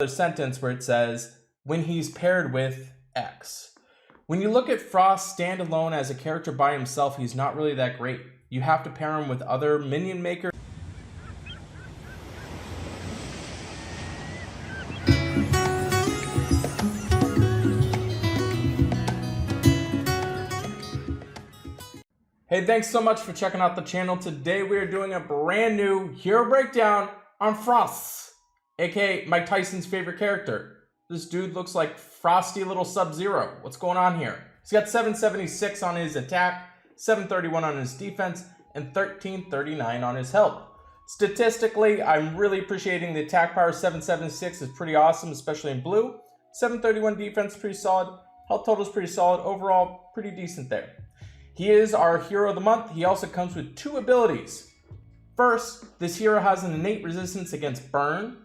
sentence where it says, when he's paired with X. When you look at Frosth standalone as a character by himself, he's not really that great. You have to pair him with other minion makers. Hey, thanks so much for checking out the channel. Today we are doing a brand new hero breakdown on Frosth, aka Mike Tyson's favorite character. This dude looks like frosty little Subzero. What's going on here? He's got 776 on his attack, 731 on his defense, and 1339 on his health. Statistically, I'm really appreciating the attack power. 776 is pretty awesome, especially in blue. 731 defense, pretty solid. Health total is pretty solid. Overall, pretty decent there. He is our hero of the month. He also comes with 2 abilities. First, this hero has an innate resistance against burn,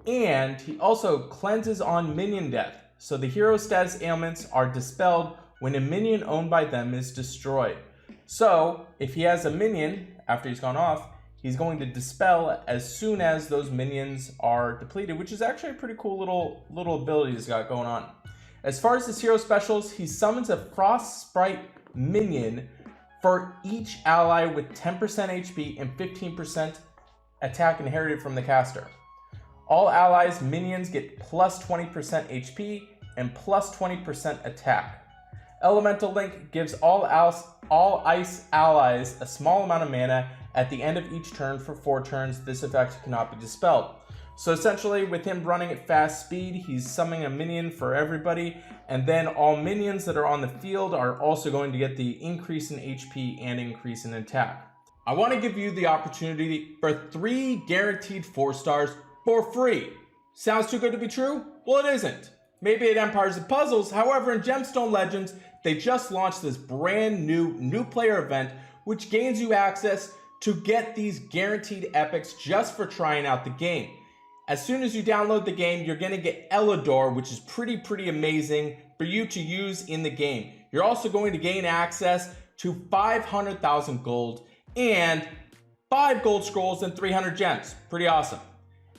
and he also cleanses on minion death. So the hero's status ailments are dispelled when a minion owned by them is destroyed. So if he has a minion after he's gone off, he's going to dispel as soon as those minions are depleted, which is actually a pretty cool little ability he's got going on. As far as this hero specials, he summons a Frost Sprite minion for each ally with 10% HP and 15% attack inherited from the caster. All allies minions get plus 20% HP and plus 20% attack. Elemental Link gives all ice allies a small amount of mana at the end of each turn for 4 turns. This effect cannot be dispelled. So essentially, with him running at fast speed, he's summoning a minion for everybody, and then all minions that are on the field are also going to get the increase in HP and increase in attack. I want to give you the opportunity for 3 guaranteed 4 stars for free. Sounds too good to be true? Well, it isn't. Maybe at Empires and Puzzles. However, in Gemstone Legends, they just launched this brand new player event, which gains you access to get these guaranteed epics just for trying out the game. As soon as you download the game, you're going to get Elidor, which is pretty amazing for you to use in the game. You're also going to gain access to 500,000 gold and 5 gold scrolls and 300 gems. Pretty awesome.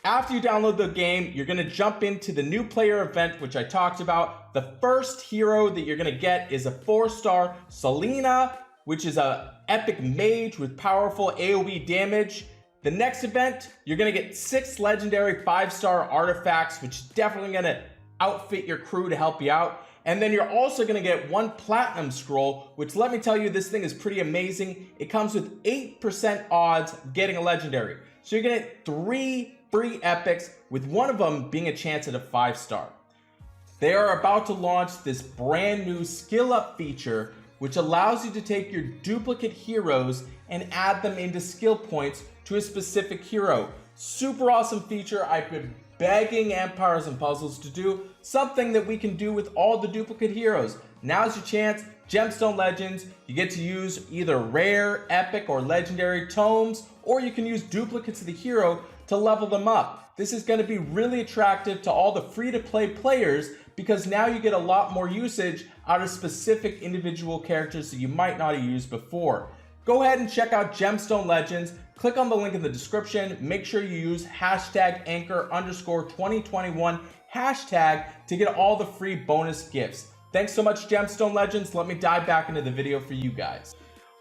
After you download the game, you're going to jump into the new player event, which I talked about. The first hero that you're going to get is a 4-star Selena, which is an epic mage with powerful AoE damage. The next event, you're going to get 6 legendary 5-star artifacts, which is definitely going to outfit your crew to help you out. And then you're also going to get 1 platinum scroll, which, let me tell you, this thing is pretty amazing. It comes with 8% odds of getting a legendary. So you're going to get 3 free epics, with one of them being a chance at a 5-star. They are about to launch this brand new skill up feature, which allows you to take your duplicate heroes and add them into skill points to a specific hero. Super awesome feature. I've been begging Empires and Puzzles to do something that we can do with all the duplicate heroes. Now's your chance. Gemstone Legends, you get to use either rare, epic, or legendary tomes, or you can use duplicates of the hero to level them up. This is going to be really attractive to all the free-to-play players because now you get a lot more usage out of specific individual characters that you might not have used before. Go ahead and check out Gemstone Legends. Click on the link in the description. Make sure you use hashtag Anchor_2021 hashtag to get all the free bonus gifts. Thanks so much, Gemstone Legends. Let me dive back into the video for you guys.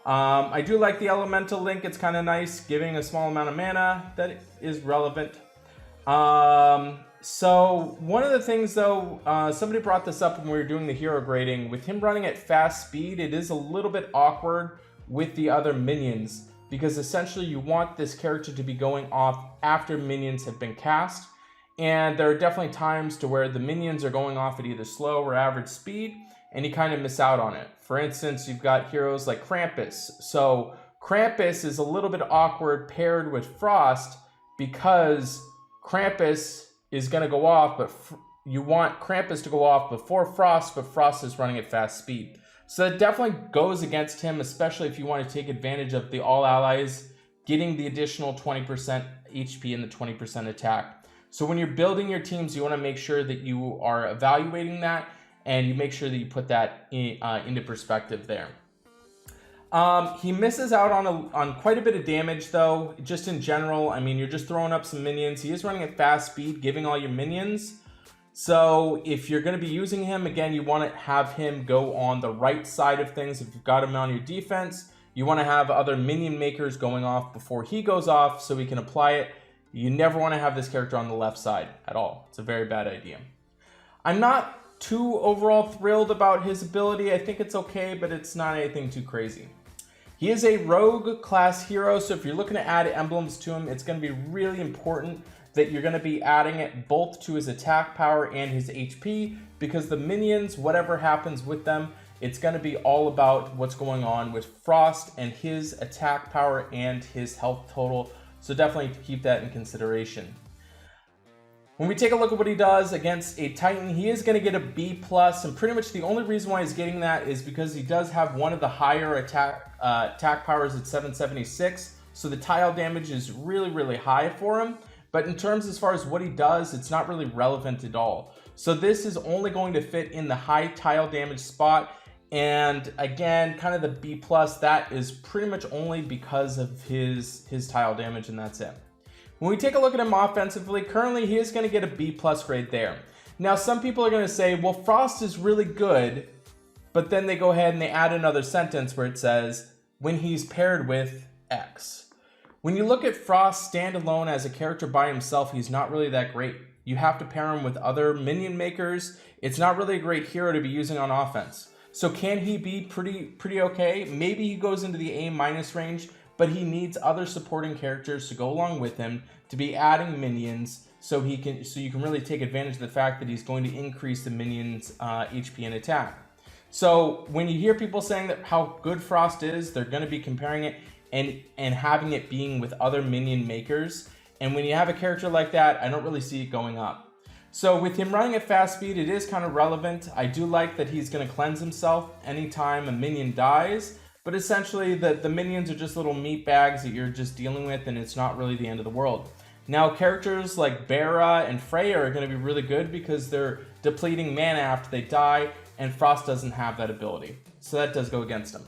I do like the Elemental Link. It's kind of nice, giving a small amount of mana. That is relevant. So one of the things though, somebody brought this up when we were doing the hero grading. With him running at fast speed, it is a little bit awkward with the other minions, because essentially you want this character to be going off after minions have been cast. And there are definitely times to where the minions are going off at either slow or average speed, and you kind of miss out on it. For instance, you've got heroes like Krampus. So Krampus is a little bit awkward paired with Frosth, because Krampus is going to go off, but you want Krampus to go off before Frosth, but Frosth is running at fast speed. So that definitely goes against him, especially if you want to take advantage of the all allies getting the additional 20% HP and the 20% attack. So when you're building your teams, you want to make sure that you are evaluating that, and you make sure that you put that into perspective there. He misses out on quite a bit of damage though, just in general. I mean, you're just throwing up some minions. He is running at fast speed, giving all your minions So if you're going to be using him, again, you want to have him go on the right side of things. If you've got him on your defense, you want to have other minion makers going off before he goes off so he can apply it. You never want to have this character on the left side at all. It's a very bad idea. I'm not too overall thrilled about his ability. I think it's okay, but it's not anything too crazy. He is a rogue class hero, so if you're looking to add emblems to him, it's going to be really important that you're going to be adding it both to his attack power and his HP, because the minions, whatever happens with them, it's going to be all about what's going on with Frosth and his attack power and his health total. So definitely keep that in consideration. When we take a look at what he does against a Titan, he is going to get a B+, and pretty much the only reason why he's getting that is because he does have one of the higher attack powers at 776, so the tile damage is really, really high for him. But in terms as far as what he does, it's not really relevant at all. So this is only going to fit in the high tile damage spot. And again, kind of the B+, that is pretty much only because of his tile damage, and that's it. When we take a look at him offensively, currently he is going to get a B+ grade there. Now, some people are going to say, well, Frosth is really good, but then they go ahead and they add another sentence where it says, when he's paired with X. When you look at Frosth standalone as a character by himself, he's not really that great. You have to pair him with other minion makers. It's not really a great hero to be using on offense. So can he be pretty okay? Maybe he goes into the A- range, but he needs other supporting characters to go along with him to be adding minions so you can really take advantage of the fact that he's going to increase the minions' HP and attack. So when you hear people saying that how good Frosth is, they're going to be comparing it and having it being with other minion makers. And when you have a character like that, I don't really see it going up. So with him running at fast speed, it is kind of relevant. I do like that he's going to cleanse himself anytime a minion dies, but essentially the minions are just little meat bags that you're just dealing with, and it's not really the end of the world. Now, characters like Bera and Freya are going to be really good because they're depleting mana after they die, and Frosth doesn't have that ability. So that does go against him.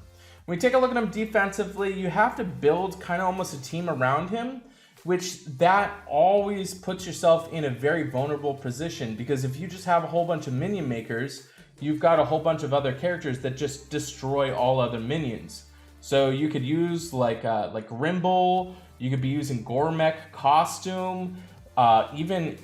When we take a look at him defensively, you have to build kind of almost a team around him, which that always puts yourself in a very vulnerable position, because if you just have a whole bunch of minion makers, you've got a whole bunch of other characters that just destroy all other minions. So you could use like Rimble, you could be using Gormek costume, even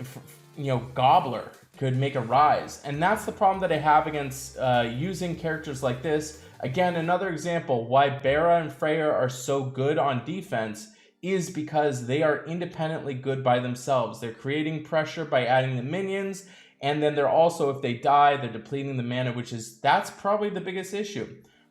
Gobbler could make a rise. And that's the problem that I have against using characters like this. Again, another example why Bera and Freya are so good on defense is because they are independently good by themselves. They're creating pressure by adding the minions, and then they're also, if they die, they're depleting the mana, that's probably the biggest issue.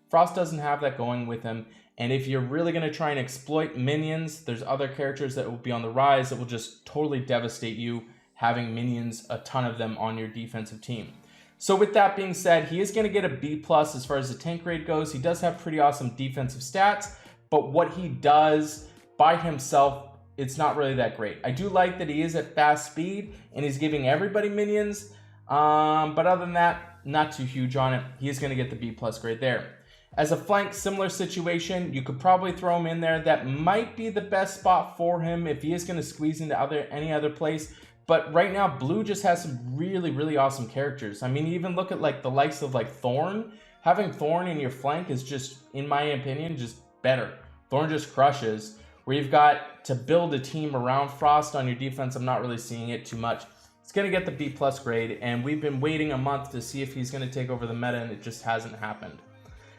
Frosth doesn't have that going with him, and if you're really going to try and exploit minions, there's other characters that will be on the rise that will just totally devastate you, having minions, a ton of them on your defensive team. So with that being said, he is going to get a B+ as far as the tank grade goes. He does have pretty awesome defensive stats, but what he does by himself, it's not really that great. I do like that he is at fast speed and he's giving everybody minions, but other than that, not too huge on it. He's going to get the B+ grade there. As a flank, similar situation, you could probably throw him in there. That might be the best spot for him if he is going to squeeze into any other place. But right now, Blue just has some really, really awesome characters. I mean, even look at like the likes of like Thorn. Having Thorn in your flank is just, in my opinion, just better. Thorn just crushes. Where you've got to build a team around Frosth on your defense, I'm not really seeing it too much. It's going to get the B+ grade, and we've been waiting a month to see if he's going to take over the meta, and it just hasn't happened.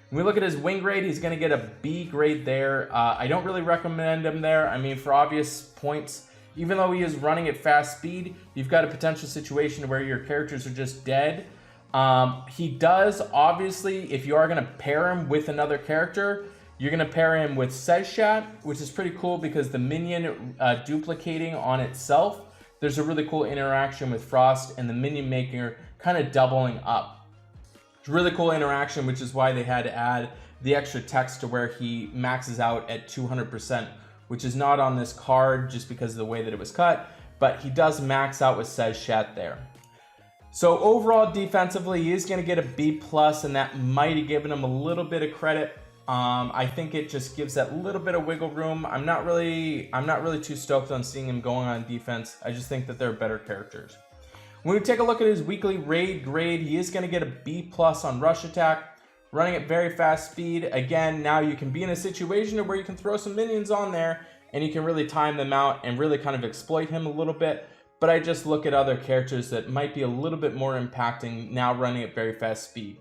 When we look at his wing grade, he's going to get a B grade there. I don't really recommend him there. I mean, for obvious points, even though he is running at fast speed, you've got a potential situation where your characters are just dead. He does, obviously, if you are going to pair him with another character, you're going to pair him with Sezshat, which is pretty cool because the minion duplicating on itself, there's a really cool interaction with Frosth and the minion maker kind of doubling up. It's a really cool interaction, which is why they had to add the extra text to where he maxes out at 200%, which is not on this card just because of the way that it was cut, but he does max out with Sezshat there. So overall, defensively, he is going to get a B+, and that might have given him a little bit of credit. I think it just gives that little bit of wiggle room. I'm not really too stoked on seeing him going on defense. I just think that they're better characters. When When we take a look at his weekly raid grade, he is going to get a B+ on rush attack, running at very fast speed. Again, now you can be in a situation where you can throw some minions on there and you can really time them out and really kind of exploit him a little bit. But I just look at other characters that might be a little bit more impacting now running at very fast speed.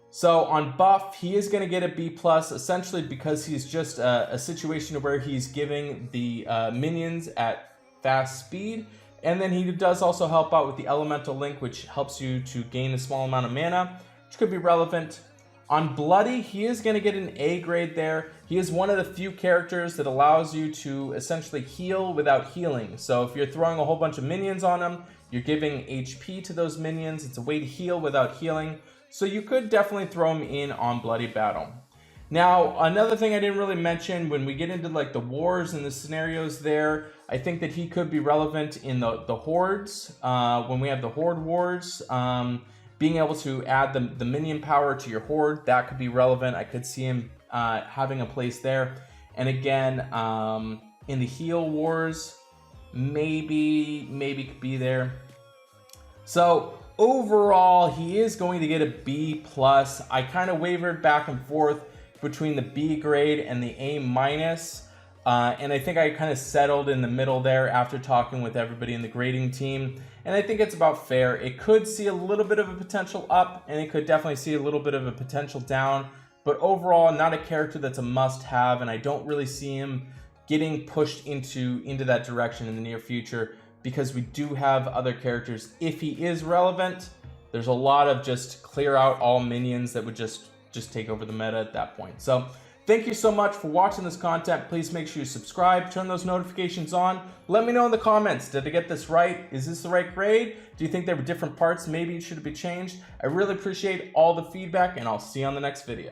So on buff, he is going to get a B+, essentially because he's just a situation where he's giving the minions at fast speed. And then he does also help out with the elemental link, which helps you to gain a small amount of mana, which could be relevant. On bloody, he is going to get an A grade there. He is one of the few characters that allows you to essentially heal without healing. So if you're throwing a whole bunch of minions on him, you're giving HP to those minions. It's a way to heal without healing. So you could definitely throw him in on bloody battle. Now, another thing I didn't really mention, when we get into like the wars and the scenarios there, I think that he could be relevant in the hordes. When we have the horde wars, being able to add the minion power to your horde, that could be relevant. I could see him having a place there. And again, in the heal wars, maybe could be there. So overall, he is going to get a B+. I kind of wavered back and forth between the B grade and the A-. And I think I kind of settled in the middle there after talking with everybody in the grading team. And I think it's about fair. It could see a little bit of a potential up, and it could definitely see a little bit of a potential down. But overall, not a character that's a must-have, and I don't really see him getting pushed into that direction in the near future, because we do have other characters. If he is relevant, there's a lot of just clear out all minions that would just take over the meta at that point. So thank you so much for watching this content. Please make sure you subscribe, turn those notifications on. Let me know in the comments, did I get this right? Is this the right grade? Do you think there were different parts maybe it should be changed? I really appreciate all the feedback, and I'll see you on the next video.